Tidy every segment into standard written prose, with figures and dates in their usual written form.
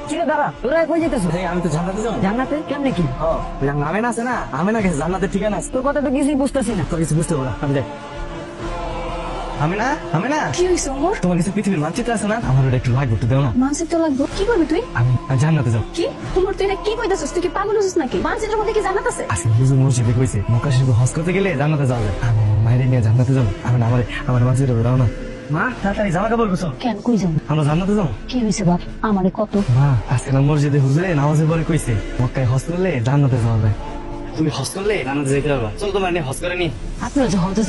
ঠিক আছে দাঁড়া, তোরা কই যেতেছো? আমি তো জান্নাতে যাবো। জান্নাতে কেমনে কি? আমেনা আছে না, আমেনা গেছে জান্নাতের ঠিকানা আছে। তোর কথা তো কিছুই বুঝতেছি না। তো কিছু বুঝতে পারো আমি যাই। আমেনা, আমেনা, কি হয়েছে ওমর? তোমার কাছে পৃথিবীর মানচিত্র আছে না? আমার ওটা একটু লাগবে, একটু দেও না। মানচিত্র লাগবে? কি করবি তুই? আমি জান্নাতে যাবো। কি ওমর, তুই এটা কি কইতাছিস? তুই কি পাগল হছিস নাকি? মানচিত্রের মধ্যে কি জান্নাত আছে? আজকে হুজুর মসজিদে কইছে মক্কা শরীফে হজ করতে গেলে জান্নাতে যাওয়া যায়। আমি আমার মায়ের নিয়ে জান্নাতে যাবো। আমার মাঝে দাও না। মা তাড়াতাড়ি জামা কাপড় গুছো, কেন, কই যাবো? আমরা জান্নাতে যাবো। কি হয়েছে বাপ? আমারে কত মা আজকে না মসজিদে হুজুরে নামাজের পরে কইছে মক্কায় হজ করলে জান্নাতে যাওয়া যায়। তুমি হজ করলে জান্নাতে যেতে পারবা। চল তোমার নিয়ে হজ করে নি। আপনারা যে হতে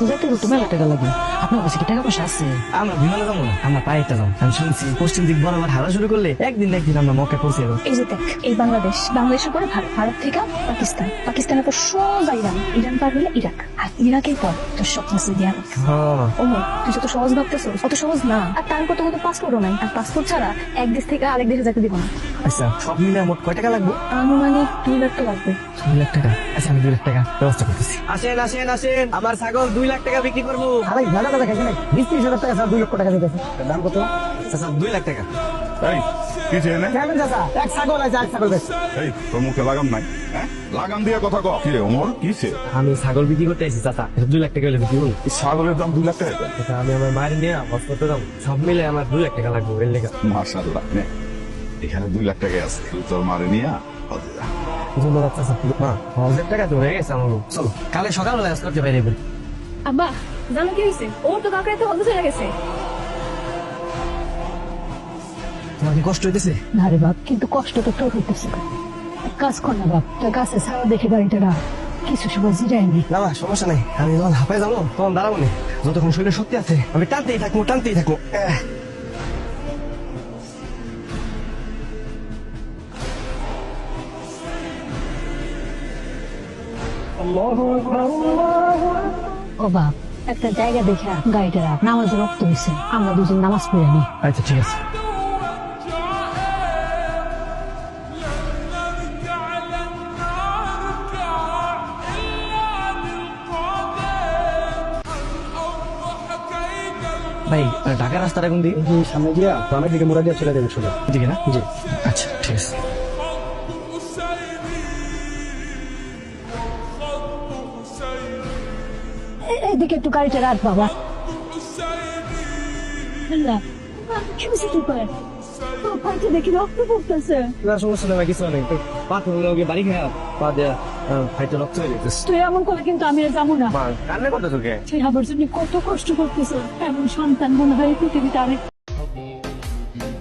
যাইতে তো মেলা টাকা লাগবে। আপনার কাছে কি টাকা পয়সা আছে? আমরা বিমানে যাবো না, আমরা পায়েটা যাবো। আমি শুনছি পশ্চিম দিক বরাবর হারা শুরু করলে একদিন আমরা মক্কায় পৌঁছে যাবো। এই যে দেখ, এই বাংলাদেশ, বাংলাদেশের পরে ভারত, ভারত থেকে পাকিস্তান, পাকিস্তানের পর সোজা ইরান, ইরান পার হলে ইরাক, আর ইরাকের পর তোর স্বপ্ন সৌদি আরব। ওমর, তুই যত সহজ ভাবতেছিস অত সহজ না। আর তার কত কত পাসপোর্টও নাই, আর পাসপোর্ট ছাড়া এক দেশ থেকে আরেক দেশে যেতে দিব না। আচ্ছা সব মিলে মোট কয় টাকা লাগবে? আনুমানিক 2 লাখ তো লাগবে। 2 লাখ টাকা? আচ্ছা আমি 2 লাখ টাকা ব্যবস্থা করতেছি। আসেন আসেন আসেন, আমার ছাগল 2 লাখ টাকা বিক্রি করবো। আরে ভালো কথা খাইছে না, 20-30 হাজার টাকা স্যার 2 লক্ষ টাকা দিতেছে। দাম কত? আচ্ছা 2 লাখ টাকা। এই কি চেয়ে নে? কেমন চাচা? এক ছাগল আছে, এক ছাগল বেশ। এই তোর মুখে লাগাম নাই, হ্যাঁ? লাগাম দিয়ে কথা কও। কি রে ওমর, কিসে? আমি ছাগল বিক্রি করতে এসেছি চাচা, 2 লাখ টাকা হলে বিক্রি করবো। এই ছাগলের দাম 2 লাখ টাকা? আচ্ছা, আমি আমার মায়ের নিয়ে হজ করতে যাবো, সব মিলে আমার 2 লাখ টাকা লাগবে এর লেগে। মাশাআল্লাহ, নে এখানে 2 লাখ টাকা আছে, তুই তোর মারে নিয়ে হজে যা। ধন্যবাদ চাচা। মা হজের টাকা তো হয়ে গেছে আমার। চলো কালে সকালবেলা হজ করতে বাইরে বের। আব্বা, জানো কি হয়েছে? ওর তো কাকা এত হতে চলে গেছে। তোমার কি কষ্ট হইতেছে? না রে বাপ, কিন্তু কষ্ট তো তোর হইতেছে। এক কাজ কর না বাপ, তোর গাছে ছাড়া দেখে বাড়িটা রাখ, কিছু সময় জিরায়নি। না মা সমস্যা নাই, আমি যখন হাঁপায় যাবো তখন দাঁড়াবো না। যতক্ষণ শরীরে শক্তি আছে আমি টানতেই থাকবো, টানতেই থাকবো। ও বাপ, একটা জায়গা দেখে গাড়িটা রাখ, নামাজের রক্ত হয়েছে, আমরা দুজন নামাজ পড়ে নি। আচ্ছা ঠিক আছে। ভাই ঢাকার রাস্তাটা কোন দিকে? সামনে গিয়া গ্রামের দিকে মোড়া দিয়ে চলে যাবে সোজা। দিকে না? জি। আচ্ছা ঠিক আছে। এইদিকে একটু গাড়িটা রাখ বাবা। আল্লাহ, কি হয়েছে তোর পায়ে? তোর পায়ে দেখি রক্ত পড়তেছে। সমস্যা নেই, কিছু নেই। পাথর বাড়ি খারাপ পা দেয়া ফাইটে রক্ত হয়ে যেতেছে। তুই এমন করে কিন্তু আমি আর যাবো না। কান্না করতে তোকে? তুই আমার জন্য কত কষ্ট করতেছ, এমন সন্তান মনে হয় পৃথিবীতে আরেক